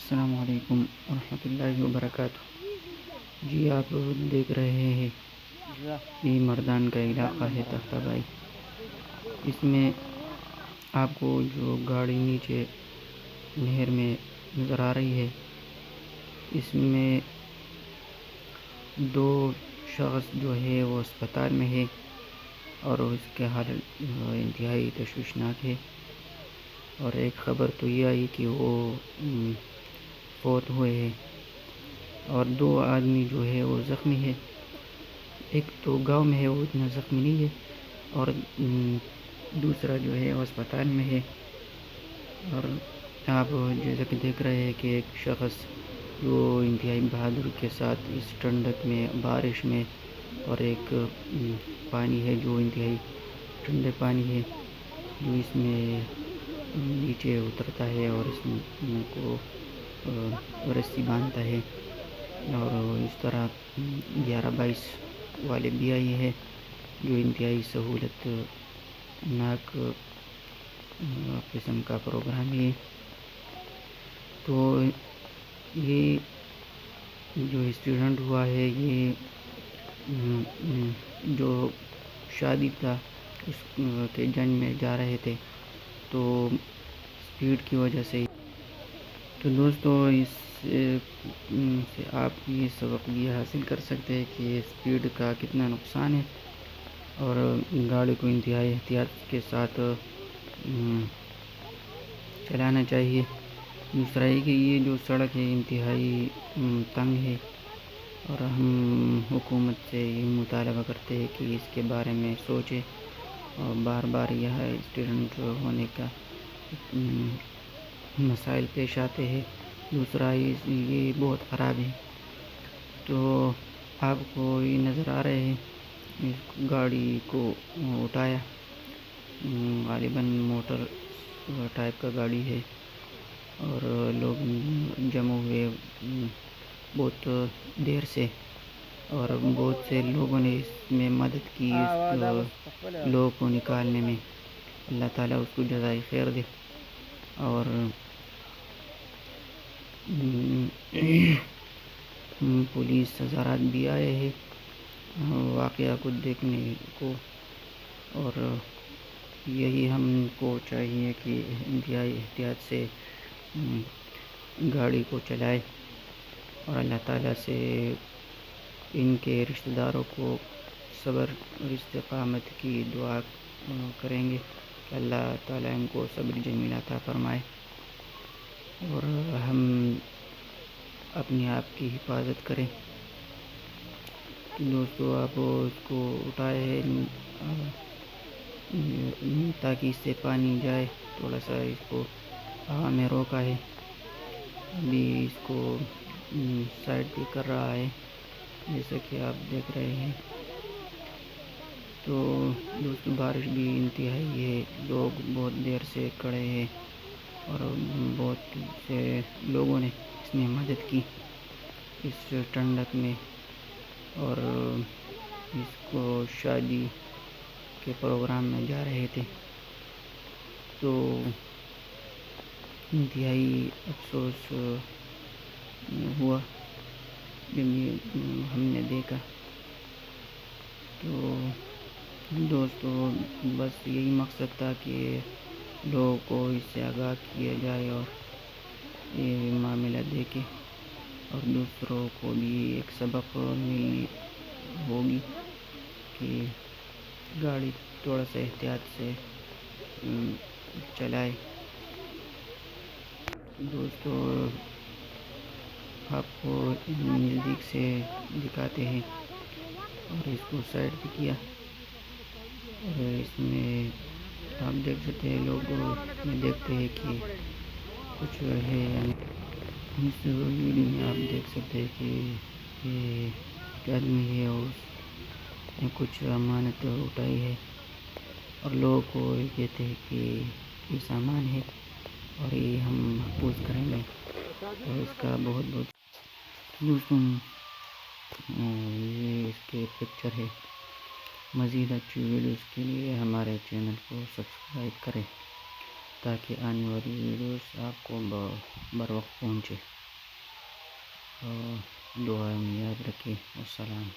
السلام علیکم ورحمۃ اللہ وبرکاتہ۔ جی آپ دیکھ رہے ہیں یہ مردان کا علاقہ ہے تختہ بائی۔ اس میں آپ کو جو گاڑی نیچے نہر میں نظر آ رہی ہے، اس میں دو شخص جو ہے وہ اسپتال میں ہے اور اس کے حالت انتہائی تشویشناک ہے، اور ایک خبر تو یہ آئی کہ وہ فوت ہوئے ہیں، اور دو آدمی جو ہے وہ زخمی ہے۔ ایک تو گاؤں میں ہے، وہ اتنا زخمی نہیں ہے، اور دوسرا جو ہے وہ اسپتال میں ہے۔ اور آپ جیسا کہ دیکھ رہے ہیں کہ ایک شخص جو انتہائی بہادری کے ساتھ اس ٹھنڈک میں، بارش میں، اور ایک پانی ہے جو انتہائی ٹھنڈے پانی ہے جو اس میں نیچے اترتا ہے اور اس کو رسی باندھتا ہے، اور اس طرح 11-22 والے بھی آئی ہے جو انتہائی سہولت ناک قسم کا پروگرام ہے۔ تو یہ جو ایکسیڈنٹ ہوا ہے، یہ جو شادی تھا اس کے جنگ میں جا رہے تھے، تو اسپیڈ کی وجہ سے۔ تو دوستو اس سے آپ یہ سبق یہ حاصل کر سکتے ہیں کہ اسپیڈ کا کتنا نقصان ہے، اور گاڑی کو انتہائی احتیاط کے ساتھ چلانا چاہیے۔ دوسرا یہ کہ یہ جو سڑک ہے انتہائی تنگ ہے، اور ہم حکومت سے یہ مطالبہ کرتے ہیں کہ اس کے بارے میں سوچے، اور بار بار یہ ایکسیڈنٹ ہونے کا مسائل پیش آتے ہیں۔ دوسرا یہ بہت خراب ہے۔ تو آپ کو یہ نظر آ رہے ہیں، اس گاڑی کو اٹھایا، غالباً موٹر ٹائپ کا گاڑی ہے، اور لوگ جمع ہوئے بہت دیر سے، اور بہت سے لوگوں نے اس میں مدد کی اس لوگوں کو نکالنے میں۔ اللہ تعالیٰ اس کو جزائے خیر دے۔ اور پولیس حضرات بھی آئے ہیں واقعہ کو دیکھنے کو، اور یہی ہم کو چاہیے کہ انتہائی احتیاط سے گاڑی کو چلائے، اور اللہ تعالیٰ سے ان کے رشتہ داروں کو صبر اور استقامت کی دعا کریں گے کہ اللہ تعالیٰ ان کو صبر جمیل عطا فرمائے، اور ہم اپنے آپ کی حفاظت کریں۔ دوستو آپ اس کو اٹھائے ہیں تاکہ اس سے پانی جائے، تھوڑا سا اس کو ہوا میں روکا ہے، ابھی اس کو سائڈ بھی کر رہا ہے جیسا کہ آپ دیکھ رہے ہیں۔ تو دوستو بارش بھی انتہائی ہے، لوگ بہت دیر سے کھڑے ہیں، اور بہت سے لوگوں نے اس میں مدد کی اس ٹھنڈک میں، اور اس کو شادی کے پروگرام میں جا رہے تھے۔ تو انتہائی افسوس ہوا جب یہ ہم نے دیکھا۔ تو دوستو بس یہی مقصد تھا کہ لوگوں کو اس سے آگاہ کیا جائے، اور یہ معاملہ دیکھے، اور دوسروں کو بھی ایک سبق ملنی ہوگی کہ گاڑی تھوڑا سا احتیاط سے چلائے۔ دوستو آپ کو نزدیک سے دکھاتے ہیں، اور اس کو سائڈ بھی کیا، اور اس میں آپ دیکھ سکتے ہیں، لوگ میں دیکھتے ہیں کہ کچھ ہے، یعنی اس ویڈیو میں آپ دیکھ سکتے ہیں کہ یہ ایک آدمی ہے اور اس نے کچھ امانت اٹھائی ہے، اور لوگوں کو یہ کہتے ہیں کہ یہ سامان ہے اور یہ ہم محفوظ کریں گے، اور اس کا بہت بہت دوستوں یہ اس کے پکچر ہے۔ مزید اچھی ویڈیوز کے لیے ہمارے چینل کو سبسکرائب کریں۔ تاکہ آنے والی ویڈیوز آپ کو بر وقت پہنچے. دعا میں یاد رکھیں. السلام.